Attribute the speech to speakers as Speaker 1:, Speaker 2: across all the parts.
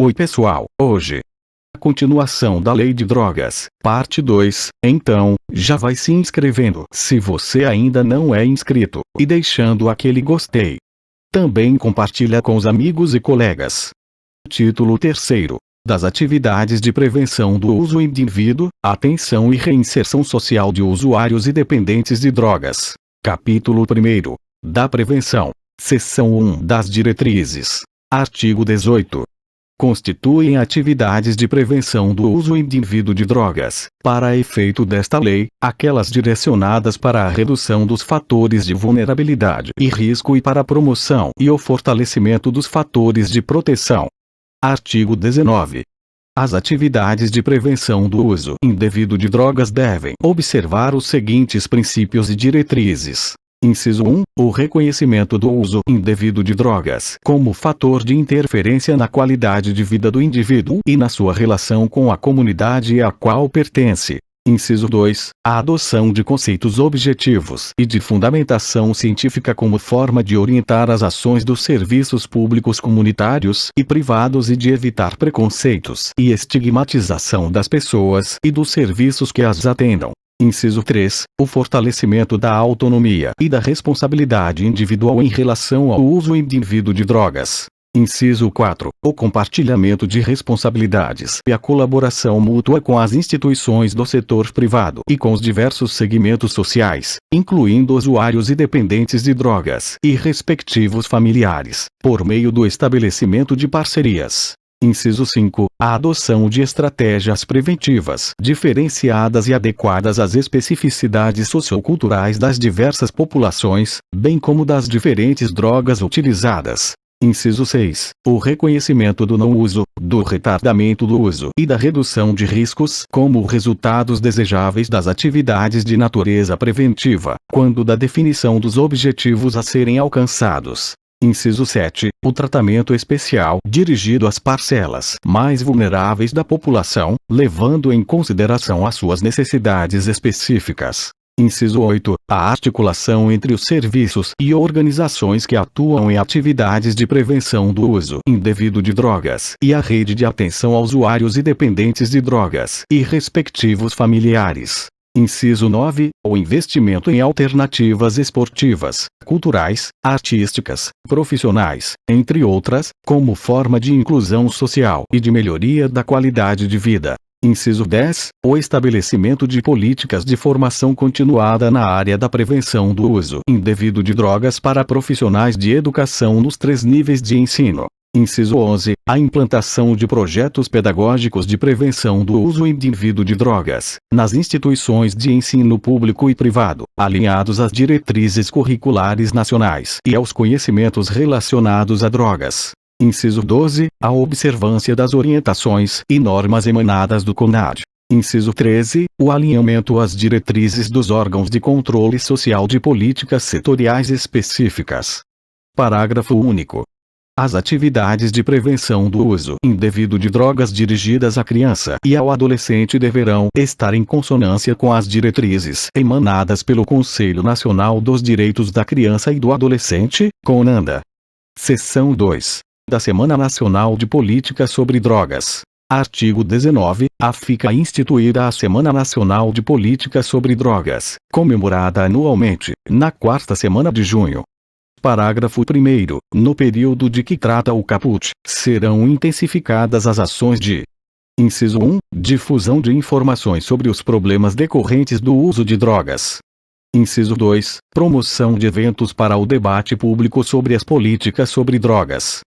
Speaker 1: Oi pessoal, hoje a continuação da Lei de Drogas, parte 2, então, já vai se inscrevendo se você ainda não é inscrito, e deixando aquele gostei. Também compartilha com os amigos e colegas. Título 3º. Das atividades de prevenção do uso indivíduo, atenção e reinserção social de usuários e dependentes de drogas. Capítulo 1º. Da prevenção. Seção 1 das diretrizes. Artigo 18. Constituem atividades de prevenção do uso indivíduo de drogas, para efeito desta lei, aquelas direcionadas para a redução dos fatores de vulnerabilidade e risco e para a promoção e o fortalecimento dos fatores de proteção. Artigo 19. As atividades de prevenção do uso indevido de drogas devem observar os seguintes princípios e diretrizes. Inciso 1. O reconhecimento do uso indevido de drogas como fator de interferência na qualidade de vida do indivíduo e na sua relação com a comunidade a qual pertence. Inciso 2. A adoção de conceitos objetivos e de fundamentação científica como forma de orientar as ações dos serviços públicos comunitários e privados e de evitar preconceitos e estigmatização das pessoas e dos serviços que as atendam. Inciso 3. O fortalecimento da autonomia e da responsabilidade individual em relação ao uso indivíduo de drogas. Inciso 4. O compartilhamento de responsabilidades e a colaboração mútua com as instituições do setor privado e com os diversos segmentos sociais, incluindo usuários e dependentes de drogas e respectivos familiares, por meio do estabelecimento de parcerias. Inciso 5. A adoção de estratégias preventivas diferenciadas e adequadas às especificidades socioculturais das diversas populações, bem como das diferentes drogas utilizadas. Inciso 6. O reconhecimento do não uso, do retardamento do uso e da redução de riscos como resultados desejáveis das atividades de natureza preventiva, quando da definição dos objetivos a serem alcançados. Inciso 7. O tratamento especial dirigido às parcelas mais vulneráveis da população, levando em consideração as suas necessidades específicas. Inciso 8. A articulação entre os serviços e organizações que atuam em atividades de prevenção do uso indevido de drogas e a rede de atenção a usuários e dependentes de drogas e respectivos familiares. Inciso 9. O investimento em alternativas esportivas, culturais, artísticas, profissionais, entre outras, como forma de inclusão social e de melhoria da qualidade de vida. Inciso 10. O estabelecimento de políticas de formação continuada na área da prevenção do uso indevido de drogas para profissionais de educação nos 3 níveis de ensino. Inciso 11. A implantação de projetos pedagógicos de prevenção do uso indivíduo de drogas, nas instituições de ensino público e privado, alinhados às diretrizes curriculares nacionais e aos conhecimentos relacionados a drogas. Inciso 12. A observância das orientações e normas emanadas do CONAD. Inciso 13. O alinhamento às diretrizes dos órgãos de controle social de políticas setoriais específicas. Parágrafo único. As atividades de prevenção do uso indevido de drogas dirigidas à criança e ao adolescente deverão estar em consonância com as diretrizes emanadas pelo Conselho Nacional dos Direitos da Criança e do Adolescente, CONANDA. Seção 2. Da Semana Nacional de Política sobre Drogas. Artigo 19. Fica instituída a Semana Nacional de Política sobre Drogas, comemorada anualmente, na 4ª semana de junho. Parágrafo 1º. No período de que trata o caput, serão intensificadas as ações de: Inciso 1. Difusão de informações sobre os problemas decorrentes do uso de drogas. Inciso 2. Promoção de eventos para o debate público sobre as políticas sobre drogas.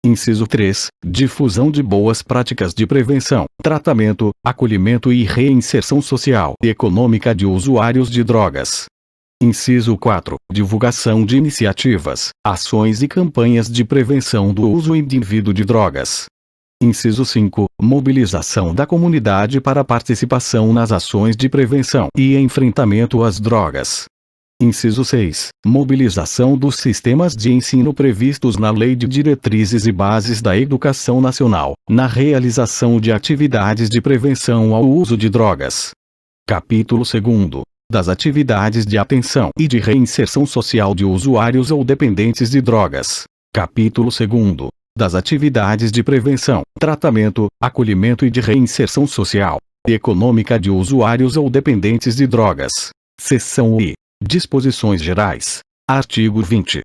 Speaker 1: Inciso 3. Difusão de boas práticas de prevenção, tratamento, acolhimento e reinserção social e econômica de usuários de drogas. Inciso 4. Divulgação de iniciativas, ações e campanhas de prevenção do uso indivíduo de drogas. Inciso 5. Mobilização da comunidade para participação nas ações de prevenção e enfrentamento às drogas. Inciso 6. Mobilização dos sistemas de ensino previstos na Lei de Diretrizes e Bases da Educação Nacional, na realização de atividades de prevenção ao uso de drogas. Capítulo 2. Das atividades de atenção e de reinserção social de usuários ou dependentes de drogas. Capítulo 2. das atividades de prevenção, tratamento, acolhimento e de reinserção social e econômica de usuários ou dependentes de drogas. Seção I. Disposições gerais. Artigo 20.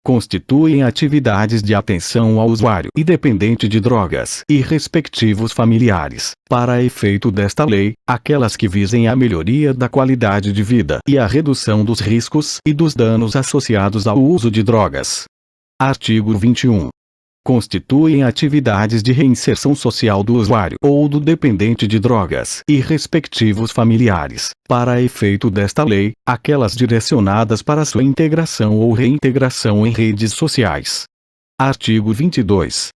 Speaker 1: Constituem atividades de atenção ao usuário e dependente de drogas e respectivos familiares, para efeito desta lei, aquelas que visem a melhoria da qualidade de vida e a redução dos riscos e dos danos associados ao uso de drogas. Artigo 21. Constituem atividades de reinserção social do usuário ou do dependente de drogas e respectivos familiares, para efeito desta lei, aquelas direcionadas para sua integração ou reintegração em redes sociais. Artigo 22.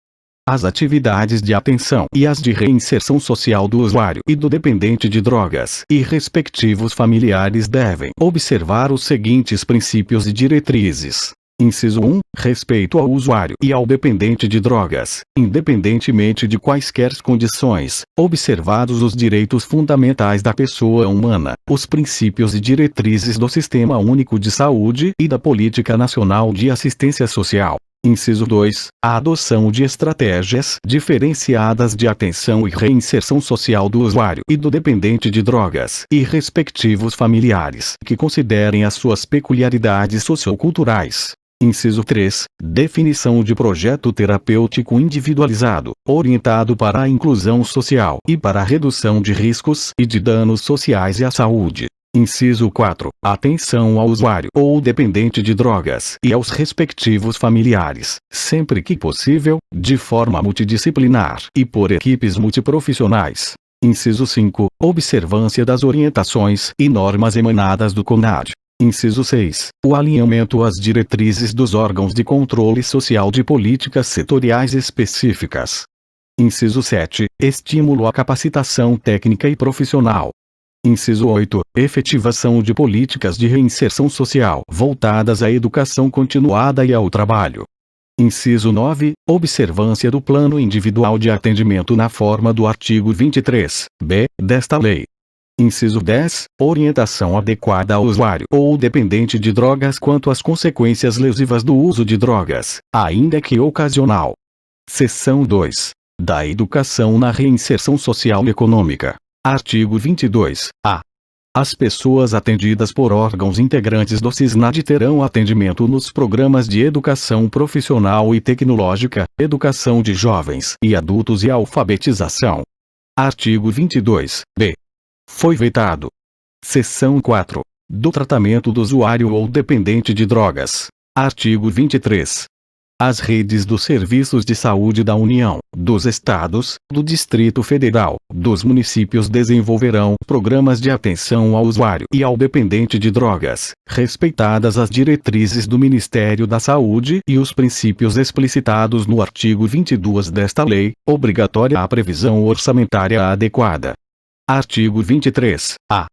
Speaker 1: As atividades de atenção e as de reinserção social do usuário e do dependente de drogas e respectivos familiares devem observar os seguintes princípios e diretrizes. Inciso 1. Respeito ao usuário e ao dependente de drogas, independentemente de quaisquer condições, observados os direitos fundamentais da pessoa humana, os princípios e diretrizes do Sistema Único de Saúde e da Política Nacional de Assistência Social. Inciso 2. A adoção de estratégias diferenciadas de atenção e reinserção social do usuário e do dependente de drogas e respectivos familiares que considerem as suas peculiaridades socioculturais. Inciso 3. Definição de projeto terapêutico individualizado, orientado para a inclusão social e para a redução de riscos e de danos sociais e à saúde. Inciso 4. Atenção ao usuário ou dependente de drogas e aos respectivos familiares, sempre que possível, de forma multidisciplinar e por equipes multiprofissionais. Inciso 5. Observância das orientações e normas emanadas do CONAD. Inciso 6. O alinhamento às diretrizes dos órgãos de controle social de políticas setoriais específicas. Inciso 7. Estímulo à capacitação técnica e profissional. Inciso 8. Efetivação de políticas de reinserção social voltadas à educação continuada e ao trabalho. Inciso 9. Observância do plano individual de atendimento na forma do artigo 23b desta lei. Inciso 10. Orientação adequada ao usuário ou dependente de drogas quanto às consequências lesivas do uso de drogas, ainda que ocasional. Seção 2. Da educação na reinserção social e econômica. Artigo 22-A. As pessoas atendidas por órgãos integrantes do SISNAD terão atendimento nos programas de educação profissional e tecnológica, educação de jovens e adultos e alfabetização. Artigo 22-B. Foi vetado. Seção 4. Do tratamento do usuário ou dependente de drogas. Artigo 23. As redes dos serviços de saúde da União, dos Estados, do Distrito Federal, dos municípios desenvolverão programas de atenção ao usuário e ao dependente de drogas, respeitadas as diretrizes do Ministério da Saúde e os princípios explicitados no artigo 22 desta lei, obrigatória a previsão orçamentária adequada. Artigo 23-A.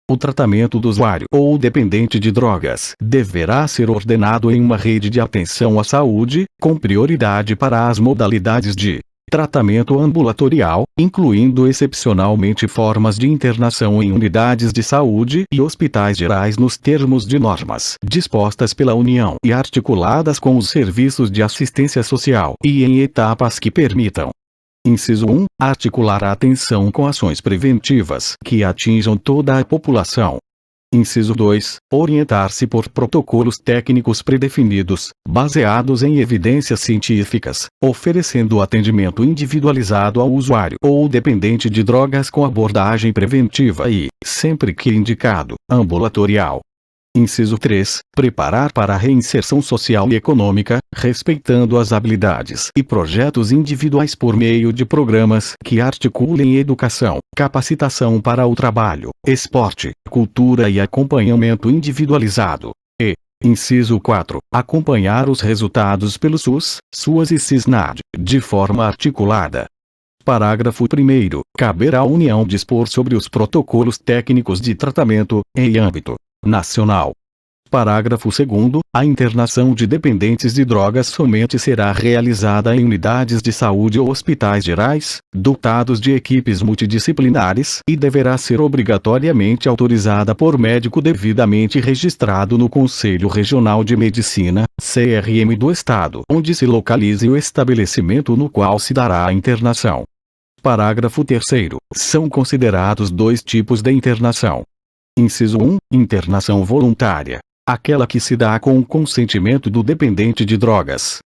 Speaker 1: O tratamento do usuário ou dependente de drogas deverá ser ordenado em uma rede de atenção à saúde, com prioridade para as modalidades de tratamento ambulatorial, incluindo excepcionalmente formas de internação em unidades de saúde e hospitais gerais nos termos de normas dispostas pela União e articuladas com os serviços de assistência social e em etapas que permitam. Inciso 1. Articular a atenção com ações preventivas que atinjam toda a população. Inciso 2. Orientar-se por protocolos técnicos predefinidos, baseados em evidências científicas, oferecendo atendimento individualizado ao usuário ou dependente de drogas com abordagem preventiva e, sempre que indicado, ambulatorial. Inciso 3. Preparar para a reinserção social e econômica, respeitando as habilidades e projetos individuais por meio de programas que articulem educação, capacitação para o trabalho, esporte, cultura e acompanhamento individualizado. E, inciso 4. Acompanhar os resultados pelo SUS, SUAS e SISNAD, de forma articulada. Parágrafo 1º. Caberá à União dispor sobre os protocolos técnicos de tratamento, em âmbito nacional. Parágrafo 2º. A internação de dependentes de drogas somente será realizada em unidades de saúde ou hospitais gerais, dotados de equipes multidisciplinares, e deverá ser obrigatoriamente autorizada por médico devidamente registrado no Conselho Regional de Medicina, CRM do Estado, onde se localize o estabelecimento no qual se dará a internação. Parágrafo 3º. São considerados dois tipos de internação. Inciso 1. Internação voluntária. Aquela que se dá com o consentimento do dependente de drogas.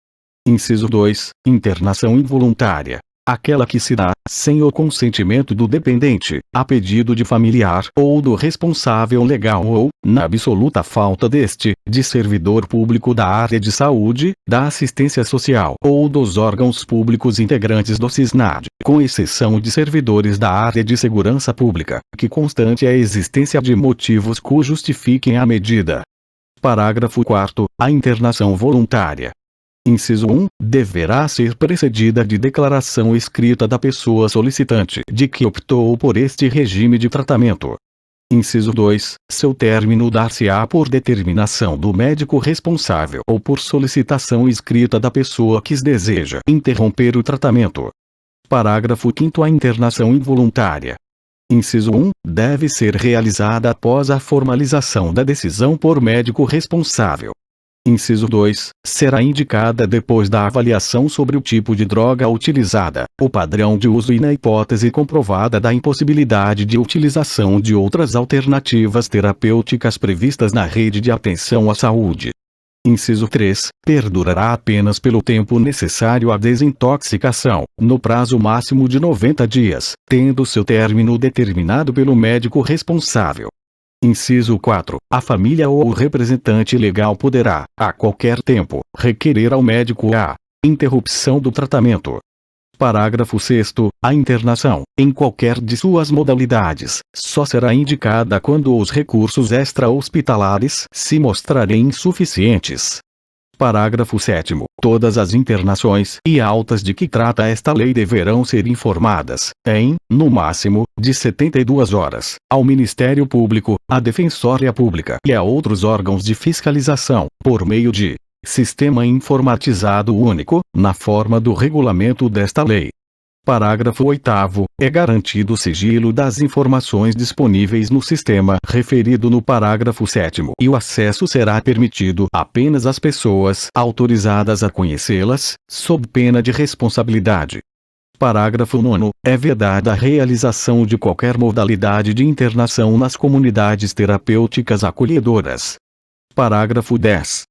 Speaker 1: Inciso 2. Internação involuntária. Aquela que se dá, sem o consentimento do dependente, a pedido de familiar ou do responsável legal ou, na absoluta falta deste, de servidor público da área de saúde, da assistência social ou dos órgãos públicos integrantes do CISNAD, com exceção de servidores da área de segurança pública, que constante a existência de motivos que justifiquem a medida. Parágrafo 4º. A internação voluntária. Inciso 1. Deverá ser precedida de declaração escrita da pessoa solicitante de que optou por este regime de tratamento. Inciso 2. Seu término dar-se-á por determinação do médico responsável ou por solicitação escrita da pessoa que deseja interromper o tratamento. Parágrafo 5º. A internação involuntária. Inciso 1. Deve ser realizada após a formalização da decisão por médico responsável. Inciso 2. Será indicada depois da avaliação sobre o tipo de droga utilizada, o padrão de uso e na hipótese comprovada da impossibilidade de utilização de outras alternativas terapêuticas previstas na rede de atenção à saúde. Inciso 3. Perdurará apenas pelo tempo necessário à desintoxicação, no prazo máximo de 90 dias, tendo seu término determinado pelo médico responsável. Inciso 4. A família ou o representante legal poderá, a qualquer tempo, requerer ao médico a interrupção do tratamento. Parágrafo 6º. A internação, em qualquer de suas modalidades, só será indicada quando os recursos extra-hospitalares se mostrarem insuficientes. Parágrafo 7º. Todas as internações e altas de que trata esta lei deverão ser informadas, no máximo, de 72 horas, ao Ministério Público, à Defensoria Pública e a outros órgãos de fiscalização, por meio de Sistema Informatizado Único, na forma do regulamento desta lei. Parágrafo 8º. É garantido o sigilo das informações disponíveis no sistema referido no parágrafo 7º e o acesso será permitido apenas às pessoas autorizadas a conhecê-las, sob pena de responsabilidade. Parágrafo 9º. É vedada a realização de qualquer modalidade de internação nas comunidades terapêuticas acolhedoras. Parágrafo 10º.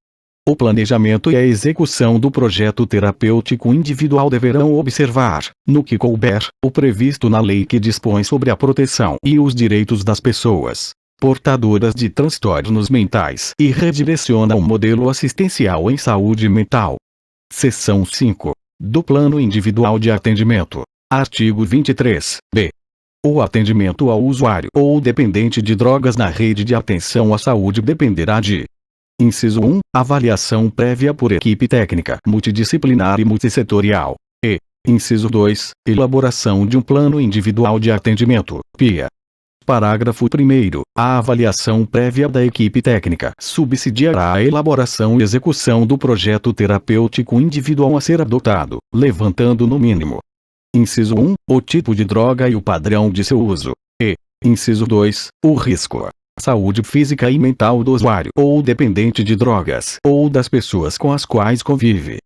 Speaker 1: O planejamento e a execução do projeto terapêutico individual deverão observar, no que couber, o previsto na lei que dispõe sobre a proteção e os direitos das pessoas portadoras de transtornos mentais e redireciona o modelo assistencial em saúde mental. Seção 5. Do Plano Individual de Atendimento. Artigo 23-b. O atendimento ao usuário ou dependente de drogas na rede de atenção à saúde dependerá de: Inciso 1. Avaliação prévia por equipe técnica multidisciplinar e multissetorial. E. Inciso 2. Elaboração de um plano individual de atendimento, PIA. Parágrafo 1º. A avaliação prévia da equipe técnica subsidiará a elaboração e execução do projeto terapêutico individual a ser adotado, levantando no mínimo: Inciso 1. O tipo de droga e o padrão de seu uso. E. Inciso 2. O risco saúde física e mental do usuário ou dependente de drogas ou das pessoas com as quais convive.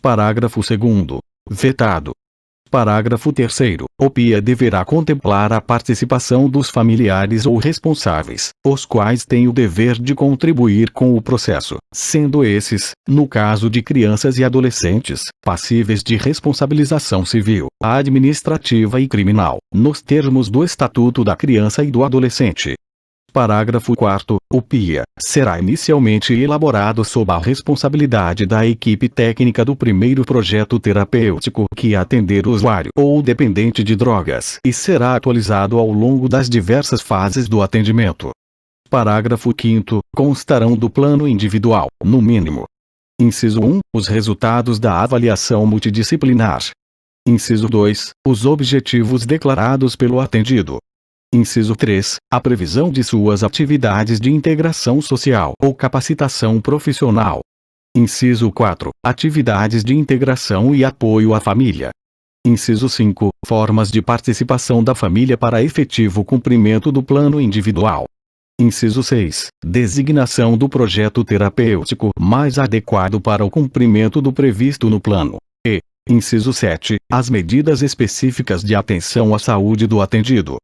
Speaker 1: Parágrafo 2º. Vetado. Parágrafo 3º. O PIA deverá contemplar a participação dos familiares ou responsáveis, os quais têm o dever de contribuir com o processo, sendo esses, no caso de crianças e adolescentes, passíveis de responsabilização civil, administrativa e criminal, nos termos do Estatuto da Criança e do Adolescente. Parágrafo 4º. O PIA será inicialmente elaborado sob a responsabilidade da equipe técnica do primeiro projeto terapêutico que atender o usuário ou dependente de drogas e será atualizado ao longo das diversas fases do atendimento. Parágrafo 5º. Constarão do plano individual, no mínimo: Inciso 1. Os resultados da avaliação multidisciplinar. Inciso 2. Os objetivos declarados pelo atendido. Inciso 3. A previsão de suas atividades de integração social ou capacitação profissional. Inciso 4. Atividades de integração e apoio à família. Inciso 5. Formas de participação da família para efetivo cumprimento do plano individual. Inciso 6. Designação do projeto terapêutico mais adequado para o cumprimento do previsto no plano. E, inciso 7. As medidas específicas de atenção à saúde do atendido.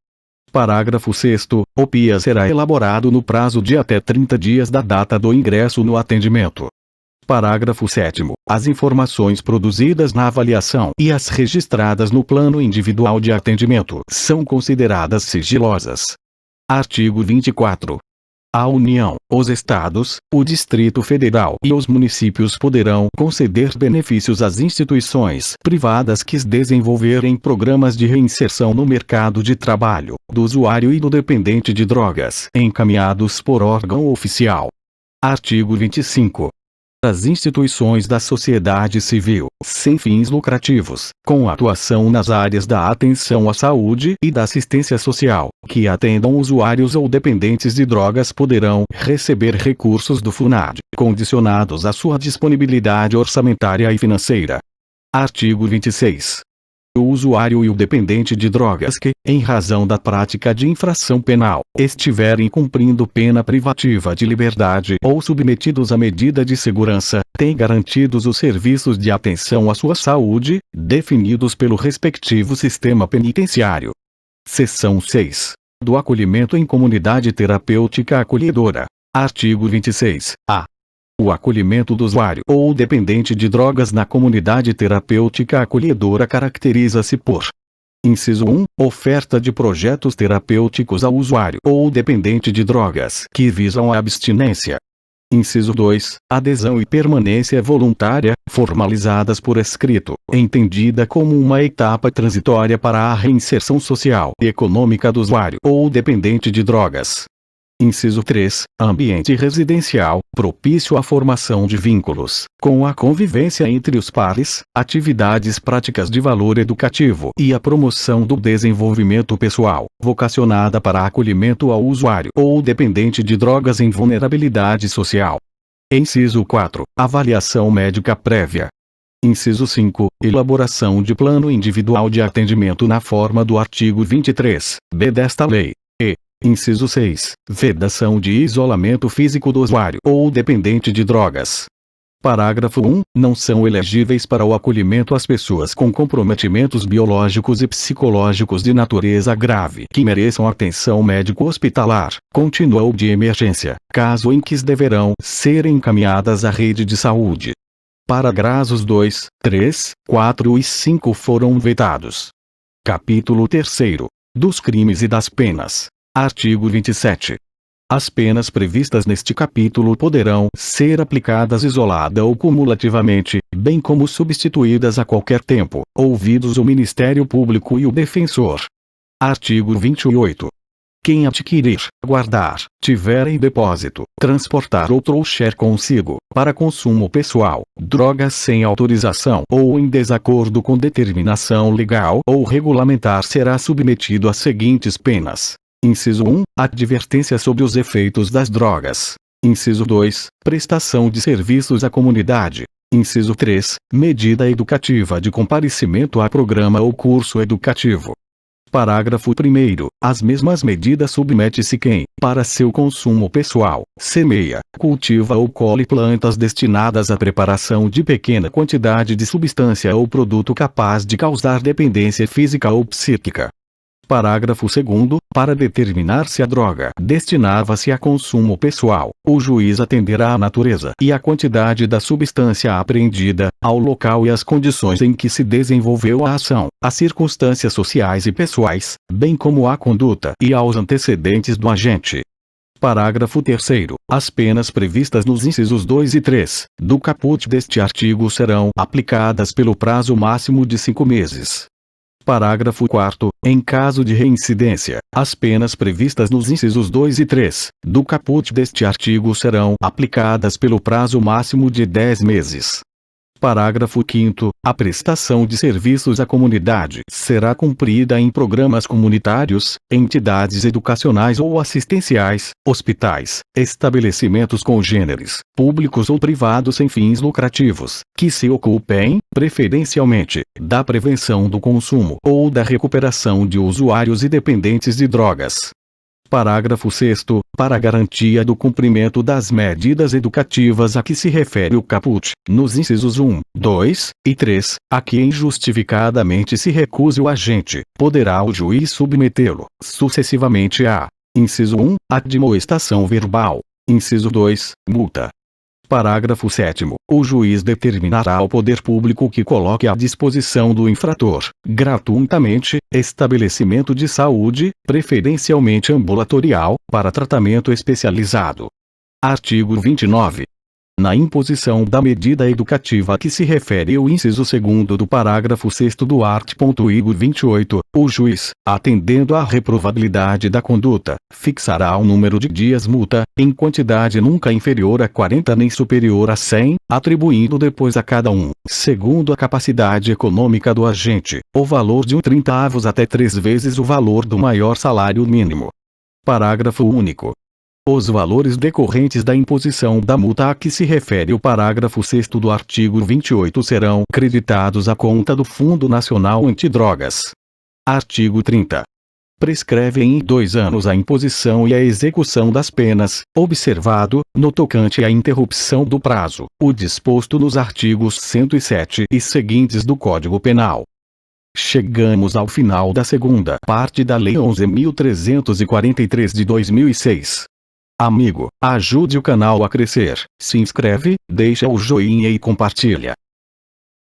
Speaker 1: Parágrafo 6º. O PIA será elaborado no prazo de até 30 dias da data do ingresso no atendimento. Parágrafo 7º. As informações produzidas na avaliação e as registradas no plano individual de atendimento são consideradas sigilosas. Artigo 24. A União, os Estados, o Distrito Federal e os municípios poderão conceder benefícios às instituições privadas que desenvolverem programas de reinserção no mercado de trabalho do usuário e do dependente de drogas encaminhados por órgão oficial. Artigo 25. As instituições da sociedade civil, sem fins lucrativos, com atuação nas áreas da atenção à saúde e da assistência social, que atendam usuários ou dependentes de drogas poderão receber recursos do FUNAD, condicionados à sua disponibilidade orçamentária e financeira. Artigo 26. O usuário e o dependente de drogas que, em razão da prática de infração penal, estiverem cumprindo pena privativa de liberdade ou submetidos a medida de segurança, têm garantidos os serviços de atenção à sua saúde, definidos pelo respectivo sistema penitenciário. Seção 6. Do acolhimento em comunidade terapêutica acolhedora. Artigo 26-A. O acolhimento do usuário ou dependente de drogas na comunidade terapêutica acolhedora caracteriza-se por: inciso 1. Oferta de projetos terapêuticos ao usuário ou dependente de drogas que visam a abstinência. Inciso 2. Adesão e permanência voluntária, formalizadas por escrito, entendida como uma etapa transitória para a reinserção social e econômica do usuário ou dependente de drogas. Inciso 3. Ambiente residencial, propício à formação de vínculos, com a convivência entre os pares, atividades práticas de valor educativo e a promoção do desenvolvimento pessoal, vocacionada para acolhimento ao usuário ou dependente de drogas em vulnerabilidade social. Inciso 4. Avaliação médica prévia. Inciso 5. Elaboração de plano individual de atendimento na forma do artigo 23b desta lei. Inciso 6. Vedação de isolamento físico do usuário ou dependente de drogas. Parágrafo 1. Não são elegíveis para o acolhimento as pessoas com comprometimentos biológicos e psicológicos de natureza grave que mereçam atenção médico-hospitalar, contínua ou de emergência, caso em que deverão ser encaminhadas à rede de saúde. Parágrafos 2, 3, 4 e 5 foram vetados. Capítulo 3º. Dos crimes e das penas. Artigo 27. As penas previstas neste capítulo poderão ser aplicadas isolada ou cumulativamente, bem como substituídas a qualquer tempo, ouvidos o Ministério Público e o defensor. Artigo 28. Quem adquirir, guardar, tiver em depósito, transportar ou trouxer consigo, para consumo pessoal, drogas sem autorização ou em desacordo com determinação legal ou regulamentar será submetido às seguintes penas. Inciso 1. Advertência sobre os efeitos das drogas. Inciso 2. Prestação de serviços à comunidade. Inciso 3. Medida educativa de comparecimento a programa ou curso educativo. Parágrafo 1º. As mesmas medidas submete-se quem, para seu consumo pessoal, semeia, cultiva ou colhe plantas destinadas à preparação de pequena quantidade de substância ou produto capaz de causar dependência física ou psíquica. Parágrafo 2º. Para determinar se a droga destinava-se a consumo pessoal, o juiz atenderá à natureza e à quantidade da substância apreendida, ao local e às condições em que se desenvolveu a ação, às circunstâncias sociais e pessoais, bem como à conduta e aos antecedentes do agente. Parágrafo 3º. As penas previstas nos incisos 2 e 3 do caput deste artigo serão aplicadas pelo prazo máximo de 5 meses. Parágrafo 4º. Em caso de reincidência, as penas previstas nos incisos 2 e 3 do caput deste artigo serão aplicadas pelo prazo máximo de 10 meses. Parágrafo 5º. A prestação de serviços à comunidade será cumprida em programas comunitários, entidades educacionais ou assistenciais, hospitais, estabelecimentos congêneres, públicos ou privados sem fins lucrativos, que se ocupem, preferencialmente, da prevenção do consumo ou da recuperação de usuários e dependentes de drogas. Parágrafo 6º. Para a garantia do cumprimento das medidas educativas a que se refere o caput, nos incisos 1, 2 e 3, a que injustificadamente se recuse o agente, poderá o juiz submetê-lo, sucessivamente a: inciso 1, admoestação verbal. Inciso 2, multa. Parágrafo 7º. O juiz determinará ao poder público que coloque à disposição do infrator, gratuitamente, estabelecimento de saúde, preferencialmente ambulatorial, para tratamento especializado. Artigo 29. Na imposição da medida educativa a que se refere o inciso 2º do parágrafo 6º do art. 28, o juiz, atendendo à reprovabilidade da conduta, fixará o número de dias multa, em quantidade nunca inferior a 40 nem superior a 100, atribuindo depois a cada um, segundo a capacidade econômica do agente, o valor de 1/30 até 3 vezes o valor do maior salário mínimo. Parágrafo único. Os valores decorrentes da imposição da multa a que se refere o parágrafo 6º do artigo 28 serão creditados à conta do Fundo Nacional Antidrogas. Artigo 30. Prescreve em 2 anos a imposição e a execução das penas, observado, no tocante à interrupção do prazo, o disposto nos artigos 107 e seguintes do Código Penal. Chegamos ao final da segunda parte da Lei 11.343 de 2006. Amigo, ajude o canal a crescer, se inscreve, deixa o joinha e compartilha.